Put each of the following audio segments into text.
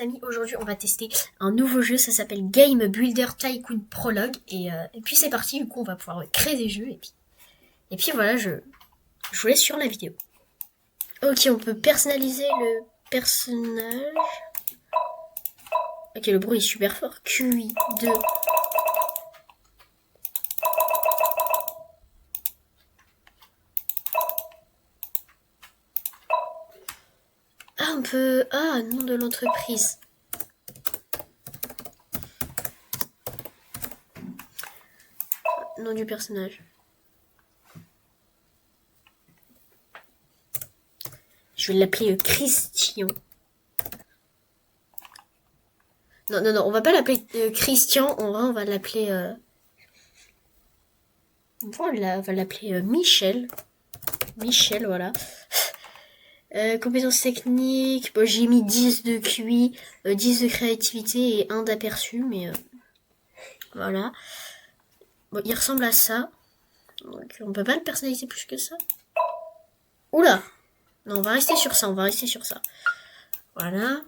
amis, aujourd'hui on va tester un nouveau jeu, ça s'appelle Game Builder Tycoon Prologue et puis c'est parti, du coup on va pouvoir créer des jeux et puis voilà, je vous laisse sur la vidéo. Ok, on peut personnaliser le personnage. Ok, le bruit est super fort. QI 2. Ah, on peut... Ah, nom de l'entreprise. Nom du personnage. Je vais l'appeler Christian. Non, on va pas l'appeler Christian, on va l'appeler... On va l'appeler Michel. Michel, voilà. Compétences techniques, bon, j'ai mis 10 de QI, 10 de créativité et 1 d'aperçu, mais voilà. Bon, il ressemble à ça. Donc, on peut pas le personnaliser plus que ça. Oula! Non, on va rester sur ça, Voilà.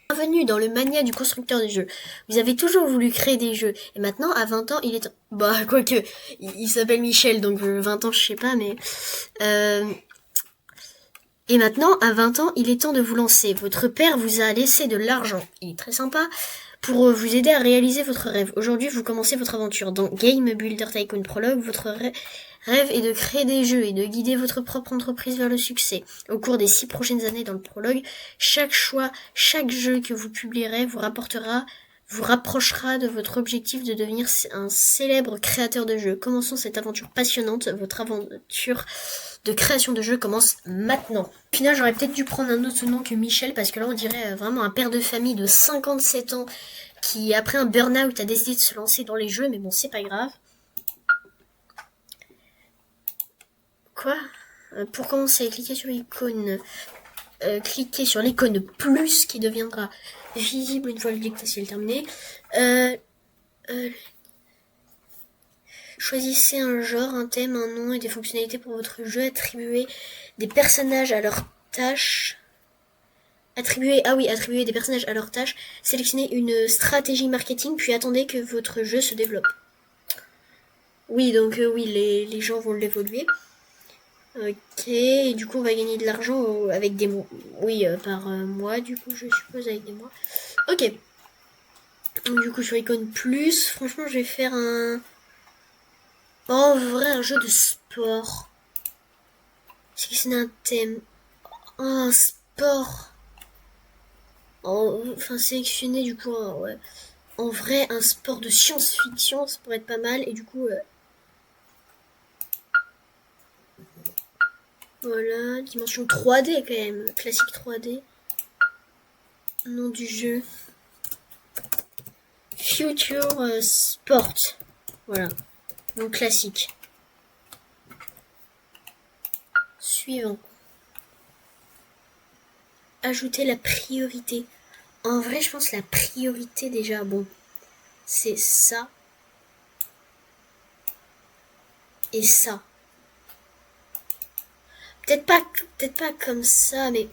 Bienvenue dans le mania du constructeur de jeux. Vous avez toujours voulu créer des jeux. Et maintenant, à 20 ans, il est... Bah, quoique, il s'appelle Michel, donc 20 ans, je sais pas, mais... Et maintenant, à 20 ans, il est temps de vous lancer. Votre père vous a laissé de l'argent. Il est très sympa. Pour vous aider à réaliser votre rêve. Aujourd'hui, vous commencez votre aventure. Dans Game Builder Tycoon Prologue, votre rêve est de créer des jeux et de guider votre propre entreprise vers le succès. Au cours des 6 prochaines années dans le prologue, chaque choix, chaque jeu que vous publierez vous rapprochera de votre objectif de devenir un célèbre créateur de jeux. Commençons cette aventure passionnante. Votre aventure de création de jeux commence maintenant. Au final, j'aurais peut-être dû prendre un autre nom que Michel, parce que là, on dirait vraiment un père de famille de 57 ans qui, après un burn-out, a décidé de se lancer dans les jeux, mais bon, c'est pas grave. Quoi ? Pour commencer, cliquez sur l'icône. Cliquez sur l'icône plus qui deviendra visible une fois le dictation terminé. Choisissez un genre, un thème, un nom et des fonctionnalités pour votre jeu. Attribuez des personnages à leurs tâches. Attribuez des personnages à leurs tâches. Sélectionnez une stratégie marketing, puis attendez que votre jeu se développe. Oui, donc oui, les gens vont l'évoluer. Ok, et du coup on va gagner de l'argent avec des mois. Oui, par mois, du coup je suppose avec des mois. Ok. Donc, du coup sur icône plus, franchement je vais faire en vrai un jeu de sport. C'est un thème. Oh, un sport. Enfin sélectionner du coup, ouais. En vrai un sport de science-fiction, ça pourrait être pas mal, et du coup... Voilà, dimension 3D quand même, classique 3D. Nom du jeu. Future Sport. Voilà, nom classique. Suivant. Ajouter la priorité. En vrai, je pense que la priorité déjà, bon, c'est ça. Et ça. Peut-être pas comme ça, mais...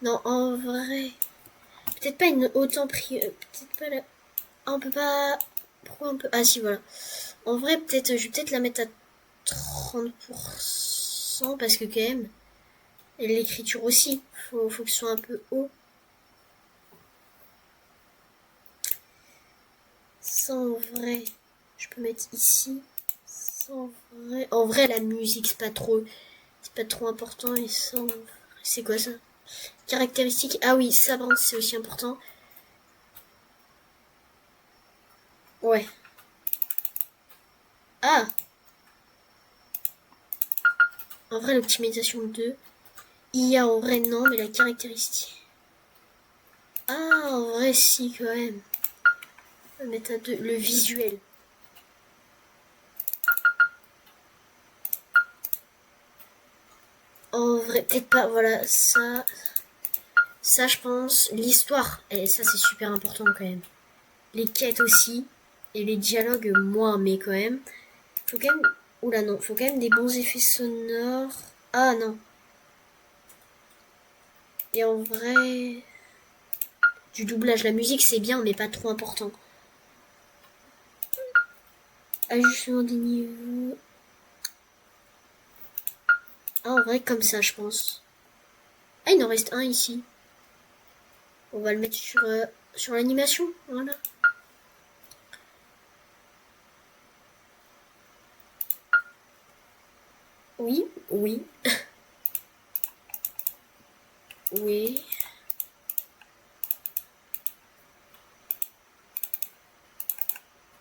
Non, en vrai... Peut-être pas une autant peut-être pas la... Ah, on peut pas... Pourquoi on peut... Ah si, voilà. En vrai, peut-être, je vais peut-être la mettre à 30%, parce que quand même... Et l'écriture aussi. Faut que ce soit un peu haut. Ça, en vrai... Je peux mettre ici. Ça, en vrai, la musique, c'est pas trop important. Et ça, c'est quoi ça? Caractéristiques. Ah oui, ça, c'est aussi important. Ouais. Ah! En vrai, l'optimisation 2. IA, en vrai, non, mais la caractéristique. Ah, en vrai, si, quand même. On va mettre à 2. Le visuel. En vrai, peut-être pas. Voilà, ça. Ça, je pense. L'histoire. Et ça, c'est super important, quand même. Les quêtes aussi. Et les dialogues, moins, mais quand même. Faut quand même... Oula, non. Faut quand même des bons effets sonores. Ah, non. Et en vrai... Du doublage, la musique, c'est bien, mais pas trop important. Ajustement des niveaux... Ah, en vrai, comme ça, je pense. Ah, il en reste un ici. On va le mettre sur l'animation. Voilà. Oui, oui. Oui.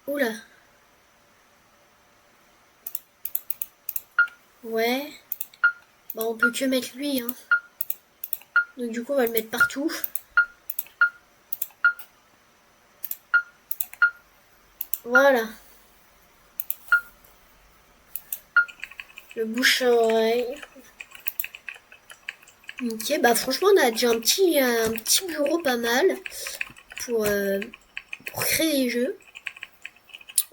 Oula. Ouais. Bah, on peut que mettre lui, hein. Donc, du coup, on va le mettre partout. Voilà. Le bouche à oreille. Ok, bah franchement, on a déjà un petit bureau pas mal pour, euh, pour créer des jeux.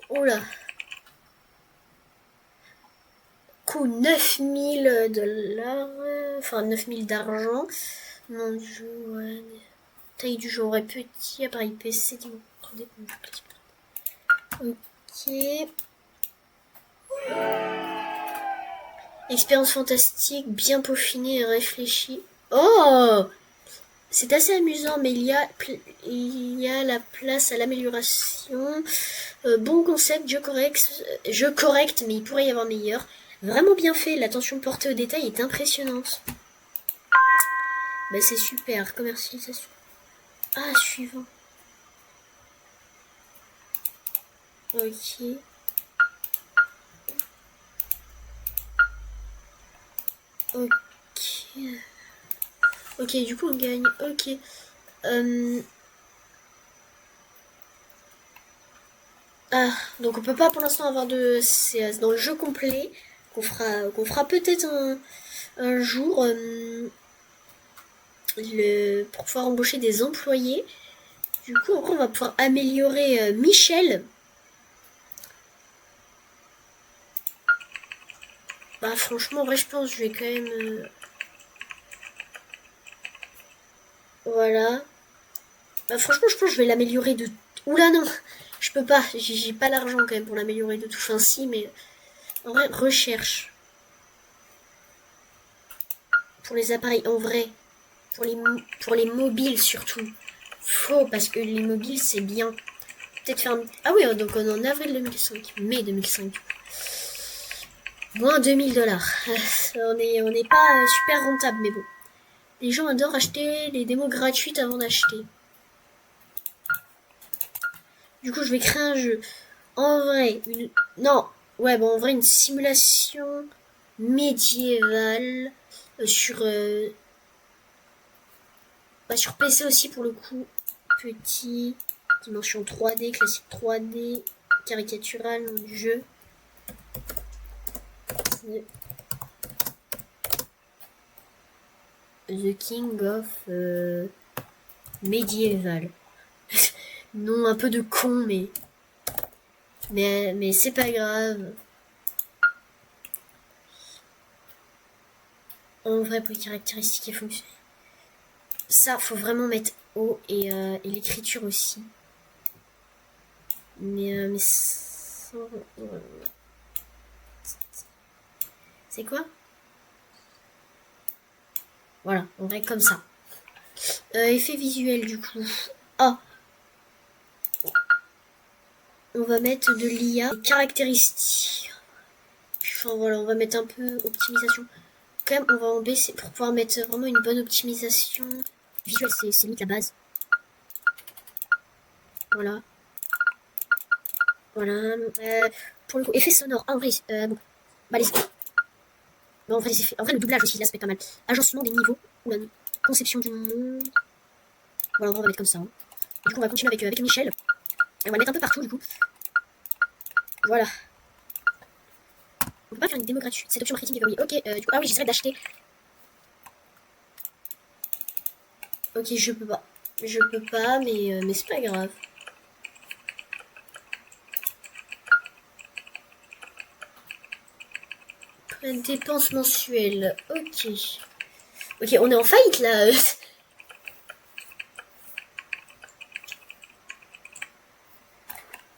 Oh là, coût 9 000 $, enfin 9 000 d'argent. Mon dieu, ouais. Taille du jeu, aurait petit, appareil PC, ok. Expérience fantastique, bien peaufinée et réfléchie. Oh, c'est assez amusant, mais il y a la place à l'amélioration. Bon concept, jeu correct, mais il pourrait y avoir meilleur. Vraiment bien fait, l'attention portée au détail est impressionnante. Bah c'est super, commercialisation. Ah, suivant. Ok. Ok. Ok, du coup on gagne. Ok. Euh, Ah, donc on peut pas pour l'instant avoir de... C'est dans le jeu complet qu'on fera peut-être un jour pour pouvoir embaucher des employés. Du coup, après, on va pouvoir améliorer Michel. Bah franchement, en vrai, je pense que je vais quand même... Voilà. Bah franchement, je pense que je vais l'améliorer de... Oula non, je peux pas. J'ai pas l'argent quand même pour l'améliorer de tout. Enfin si, mais... En vrai, recherche. Pour les appareils, en vrai. Pour les mobiles surtout. Faux, parce que les mobiles, c'est bien. Peut-être faire un... Ah oui, donc on est en avril 2005. Mai 2005. Moins 2 000 $. On n'est pas super rentable, mais bon. Les gens adorent acheter les démos gratuites avant d'acheter. Du coup, je vais créer un jeu. En vrai, non. Ouais, bon, en vrai, une simulation médiévale sur PC aussi pour le coup. Petit, dimension 3D, classique 3D, caricatural, nom du jeu. The King of Medieval. Non, un peu de con, mais c'est pas grave. En vrai, pour les caractéristiques et fonctions. Ça, faut vraiment mettre haut et l'écriture aussi. Mais c'est quoi? Voilà, en vrai, comme ça. Effet visuel, du coup. Ah, on va mettre de l'IA. Caractéristiques. Enfin, voilà, on va mettre un peu optimisation. Quand même, on va en baisser pour pouvoir mettre vraiment une bonne optimisation. Visuel, c'est limite la base. Voilà. Voilà. Pour le coup, effet sonore. Ah, en vrai, bon. Bah, bon, en vrai, en vrai, le doublage aussi, là, ça fait pas mal. Agencement des niveaux. Oula, conception du monde. Voilà, on va mettre comme ça. Hein. Du coup, on va continuer avec Michel. Et on va le mettre un peu partout, du coup. Voilà. On peut pas faire une démo gratuite. Cette option marketing est verrouillée. Ok, du coup, ah oui, j'essaierai d'acheter. Ok, je peux pas. Je peux pas, mais c'est pas grave. Dépenses mensuelles. Ok. Ok, on est en faillite là.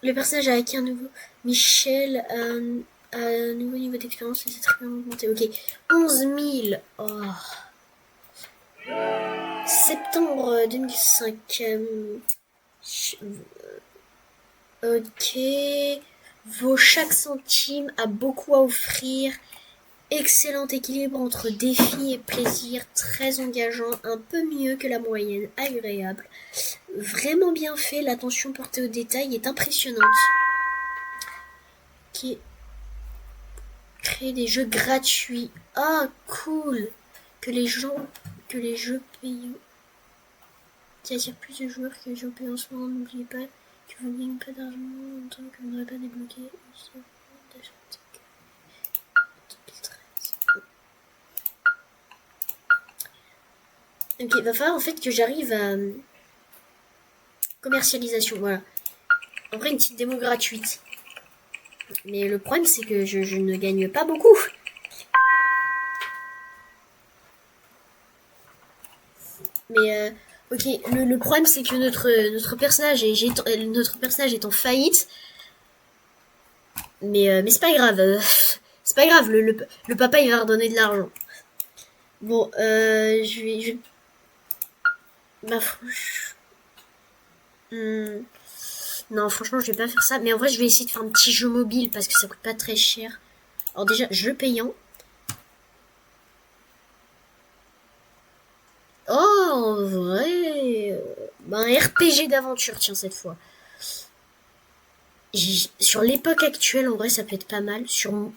Le personnage a acquis un nouveau. Michel a un nouveau niveau d'expérience et c'est très bien augmenté. Ok. 11 000. Oh. Septembre 2005. Ok. Vaut chaque centime a beaucoup à offrir. Excellent équilibre entre défi et plaisir, très engageant, un peu mieux que la moyenne, agréable. Vraiment bien fait, l'attention portée aux détails est impressionnante. Qui crée des jeux gratuits. Ah, cool. Que les jeux payants qui attirent plus de joueurs que les jeux payants en ce moment. N'oubliez pas que vous ne gagnez pas d'argent en tant que vous n'aurez pas débloqué. Ok, il va falloir en fait que j'arrive à commercialisation, voilà. En vrai, une petite démo gratuite. Mais le problème, c'est que je ne gagne pas beaucoup. Mais ok, le problème, c'est que notre personnage est en faillite. Mais c'est pas grave. C'est pas grave, le papa, il va redonner de l'argent. Bon, je vais... Ma franche... Non, franchement, je vais pas faire ça. Mais en vrai, je vais essayer de faire un petit jeu mobile parce que ça coûte pas très cher. Alors déjà, jeu payant. Oh, en vrai... Ben, RPG d'aventure, tiens, cette fois. Sur l'époque actuelle, en vrai, ça peut être pas mal. Sur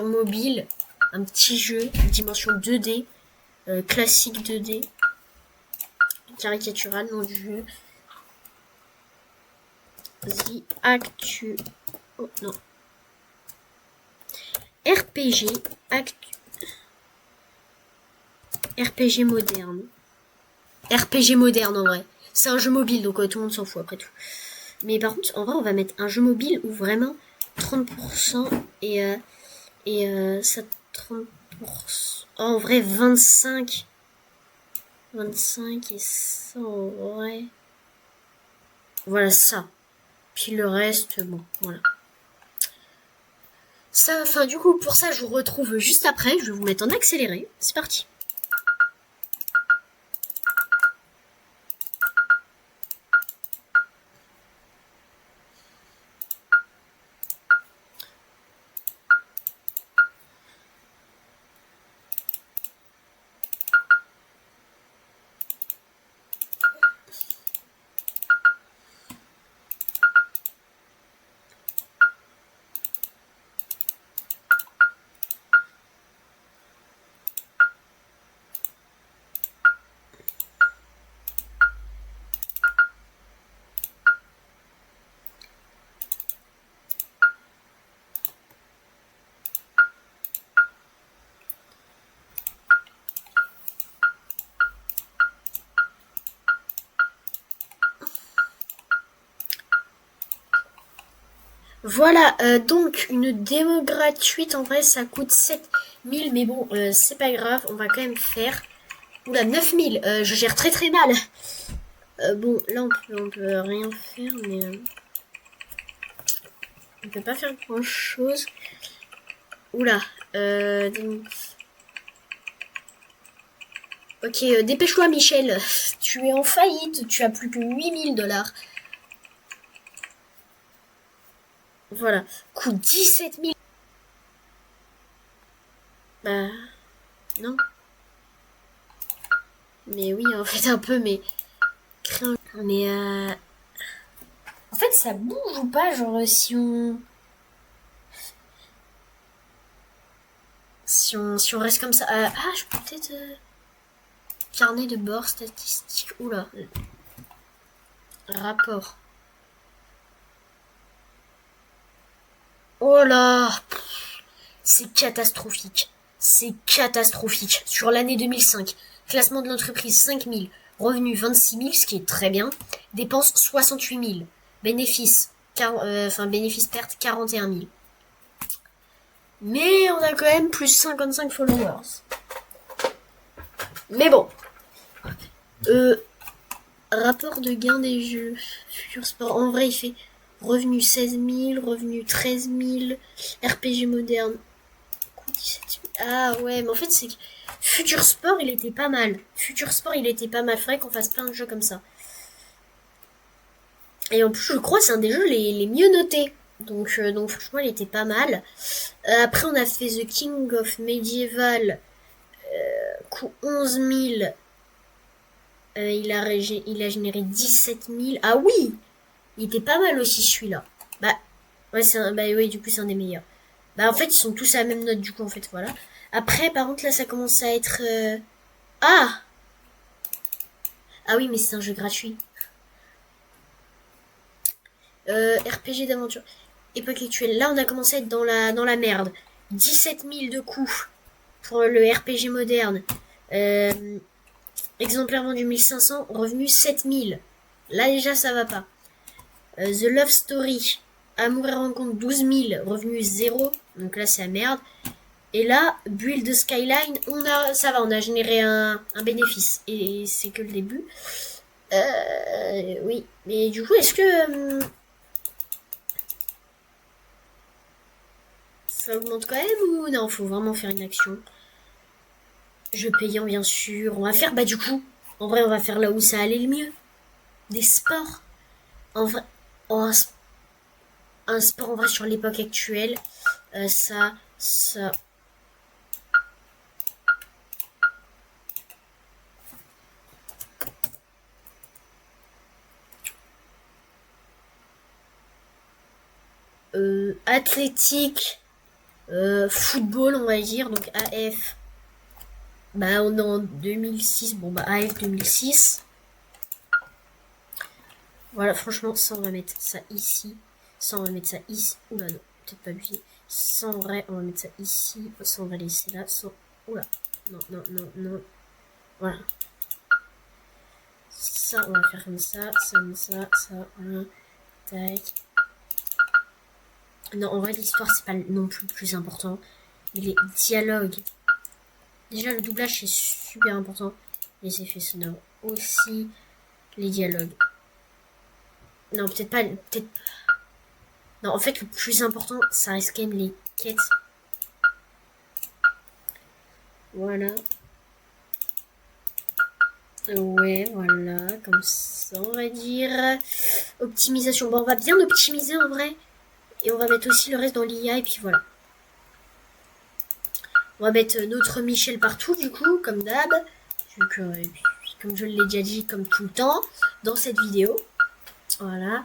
mobile, un petit jeu, dimension 2D, classique 2D, caricatural, nom du jeu. The Actu... Oh, non. RPG, RPG moderne. RPG moderne, en vrai. C'est un jeu mobile, donc tout le monde s'en fout, après tout. Mais par contre, en vrai, on va mettre un jeu mobile où vraiment 30% et ça 30%. Oh, en vrai, 25 et ça, en vrai. Voilà, ça. Puis le reste, bon, voilà. Ça, enfin, du coup, pour ça, je vous retrouve juste après. Je vais vous mettre en accéléré. C'est parti. Voilà, donc une démo gratuite, en vrai ça coûte 7000, mais bon, c'est pas grave, on va quand même faire. Oula, 9000, je gère très très mal. Bon, là on peut rien faire, mais on peut pas faire grand chose. Oula, ok, dépêche-toi Michel, tu es en faillite, tu as plus que 8000 $. Voilà, coûte 17 000. Bah, non. Mais oui, en fait, un peu, mais... Mais, en fait, ça bouge ou pas, genre, si on... Si on reste comme ça... je peux peut-être... Carnet de bord statistique. Oula. Rapport. Oh là. C'est catastrophique. C'est catastrophique. Sur l'année 2005, classement de l'entreprise 5000, revenus 26 000, ce qui est très bien. Dépenses 68 000. Bénéfices, bénéfice perte 41 000. Mais on a quand même plus 55 followers. Mais bon. Rapport de gain des jeux. Futur Sport. En vrai, il fait revenu 16 000, revenu 13 000, RPG moderne. 17 000. Ah ouais, mais en fait, c'est que Futur Sport, il était pas mal. Futur Sport, il était pas mal. Faudrait qu'on fasse plein de jeux comme ça. Et en plus, je crois que c'est un des jeux les mieux notés. Donc franchement, il était pas mal. Après, on a fait The King of Medieval. Coût 11 000. Il a généré 17 000. Ah oui, il était pas mal aussi celui-là. Bah, ouais, bah oui, du coup, c'est un des meilleurs. Bah, en fait, ils sont tous à la même note, du coup, en fait, voilà. Après, par contre, là, ça commence à être... Ah Ah oui, mais c'est un jeu gratuit. RPG d'aventure. Époque actuelle. Là, on a commencé à être dans la merde. 17 000 de coûts pour le RPG moderne. Exemplaire vendu 1500, revenu 7 000. Là, déjà, ça va pas. The Love Story. Amour et rencontre 12 000, revenu 0. Donc là, c'est la merde. Et là, Build Skyline, ça va, on a généré un bénéfice. Et c'est que le début. Oui. Mais du coup, est-ce que ça augmente quand même ou non? Faut vraiment faire une action. Jeu payant, bien sûr. On va faire, bah du coup, en vrai, on va faire là où ça allait le mieux. Des sports. En vrai, oh, un sport en vrai sur l'époque actuelle. Ça. Athlétique, football, on va dire, donc AF. Bah, on est en 2006, bon, bah, AF 2006. Voilà, franchement, ça, on va mettre ça ici. Ça, on va mettre ça ici. Oula, non, peut-être pas lui. Ça, en vrai, on va mettre ça ici. Ça, on va laisser là. Ça, oula, non, non, non, non. Voilà. Ça, on va faire comme ça, voilà. Tac. Non, en vrai, l'histoire, c'est pas non plus le plus important. Mais les dialogues. Déjà, le doublage, c'est super important. Les effets sonores aussi. Les dialogues. Non, peut-être pas. Peut-être. Non, en fait, le plus important, ça reste quand même les quêtes. Voilà. Ouais, voilà. Comme ça, on va dire. Optimisation. Bon, on va bien optimiser en vrai. Et on va mettre aussi le reste dans l'IA. Et puis voilà. On va mettre notre Michel partout, du coup, comme d'hab. Comme je l'ai déjà dit, comme tout le temps, dans cette vidéo. Voilà.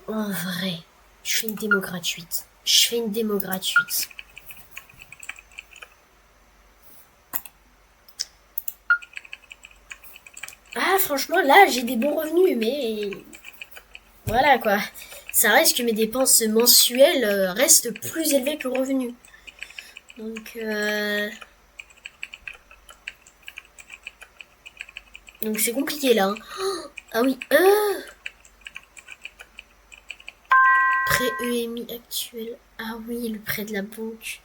En vrai, je fais une démo gratuite. Ah, franchement, là, j'ai des bons revenus, mais... Voilà, quoi. Ça reste que mes dépenses mensuelles restent plus élevées que le revenu. Donc c'est compliqué, là. Hein. Ah oui, prêt EMI actuel. Ah oui, le prêt de la banque.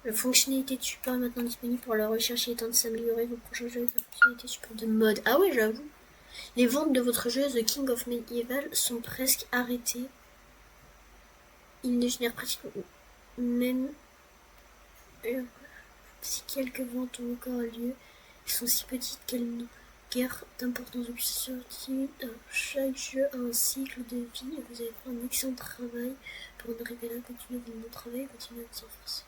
La fonctionnalité de support est maintenant disponible pour la recherche et étant de s'améliorer vos prochains jeux avec la fonctionnalité support de mode. Ah ouais, j'avoue. Les ventes de votre jeu The King of Medieval sont presque arrêtées. Il ne génère pratiquement même si quelques ventes ont encore lieu. Elles sont si petites qu'elles n'ont guère d'importance depuis sa sortie. Chaque jeu a un cycle de vie et vous avez fait un excellent travail pour en arriver là. Continuez votre bon travail et continuez à vous efforcer.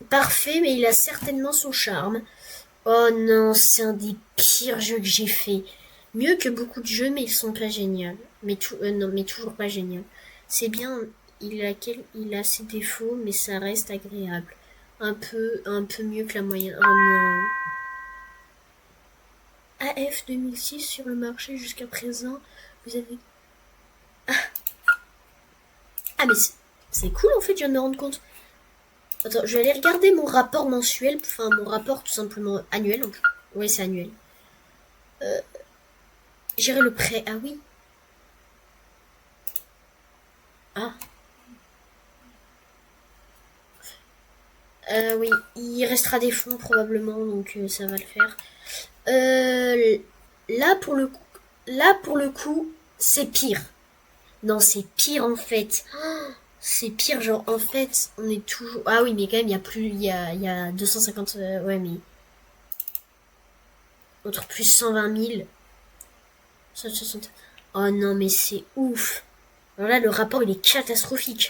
Parfait, mais il a certainement son charme. Oh non, c'est un des pires jeux que j'ai fait. Mieux que beaucoup de jeux, mais ils sont pas géniaux. Non, mais toujours pas géniaux. C'est bien, il a ses défauts, mais ça reste agréable. Un peu mieux que la moyenne. Oh non. AF 2006 sur le marché jusqu'à présent. Vous avez... Ah mais c'est cool en fait, je viens de me rendre compte. Attends, je vais aller regarder mon rapport mensuel, enfin mon rapport tout simplement annuel. Oui, c'est annuel. Gérer le prêt. Ah oui. Ah. Oui, il restera des fonds probablement, donc ça va le faire. Euh, là pour le coup, c'est pire. Non, c'est pire en fait. C'est pire, genre en fait, on est toujours. Ah oui, mais quand même, il y a plus, il y a 250. Ouais, mais entre plus 120 000, 160. Oh non, mais c'est ouf. Alors là, le rapport il est catastrophique.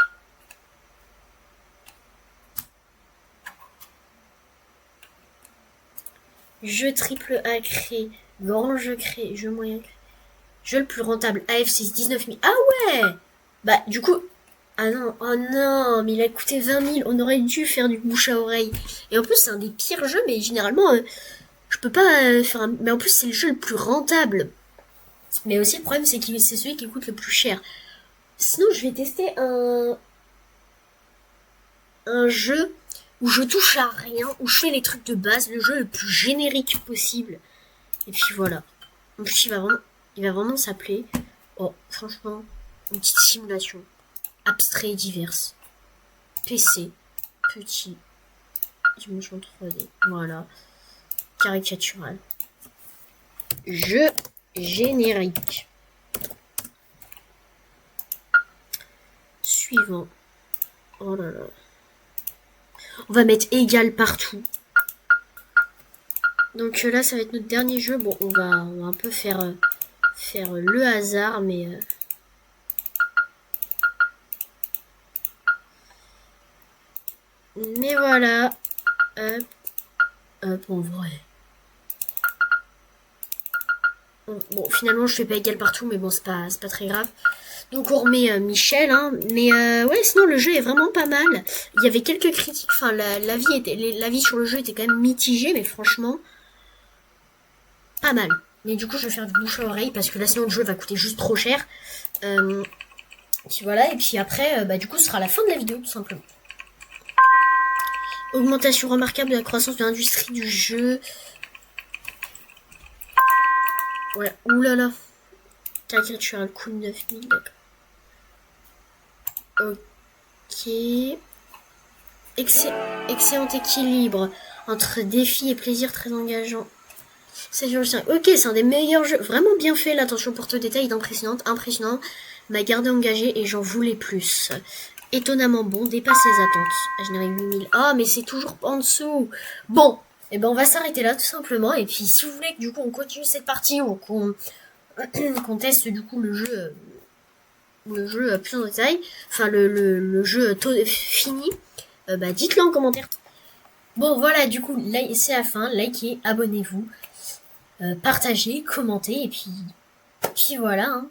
Jeu triple A créé, grand jeu créé, jeu moyen créé. Jeu le plus rentable, AF6, 19 000. Ah ouais. Bah, du coup. Ah non, oh non, mais il a coûté 20 000. On aurait dû faire du bouche à oreille. Et en plus, c'est un des pires jeux, mais généralement, je peux pas faire un. Mais en plus, c'est le jeu le plus rentable. Mais aussi, le problème, c'est que c'est celui qui coûte le plus cher. Sinon, je vais tester un jeu où je touche à rien, où je fais les trucs de base, le jeu le plus générique possible. Et puis voilà. En plus, il va vraiment s'appeler. Oh, franchement, une petite simulation. Abstrait et diverse. PC. Petit. Dimension 3D. Voilà. Caricatural. Jeu générique. Suivant. Oh là là. On va mettre égal partout. Donc là, ça va être notre dernier jeu. Bon, on va un peu faire le hasard, mais... Mais voilà. Hop. Hop, en vrai. Bon, finalement, je fais pas égal partout, mais bon, c'est pas très grave. Donc on remet Michel, hein. Mais ouais, sinon le jeu est vraiment pas mal. Il y avait quelques critiques, enfin l'avis sur le jeu était quand même mitigé, mais franchement, pas mal. Mais du coup, je vais faire du bouche à oreille parce que là, sinon le jeu va coûter juste trop cher. Puis voilà, et puis après, bah du coup, ce sera la fin de la vidéo, tout simplement. Augmentation remarquable de la croissance de l'industrie du jeu. Ouais, oulala. Caricatural, coût 9000, d'accord. Ok. Excellent équilibre entre défi et plaisir très engageant. Ok, c'est un des meilleurs jeux. Vraiment bien fait, l'attention porte au détail est impressionnant. M'a gardé engagé et j'en voulais plus. Étonnamment bon, dépasse les attentes. Générique 8000. Ah, mais c'est toujours en dessous. Bon, et ben on va s'arrêter là tout simplement. Et puis si vous voulez que du coup on continue cette partie ou qu'on teste du coup le jeu plus en détail, enfin le jeu fini, bah dites-le en commentaire. Bon voilà, du coup c'est la fin, likez, abonnez-vous, partagez, commentez et puis voilà hein.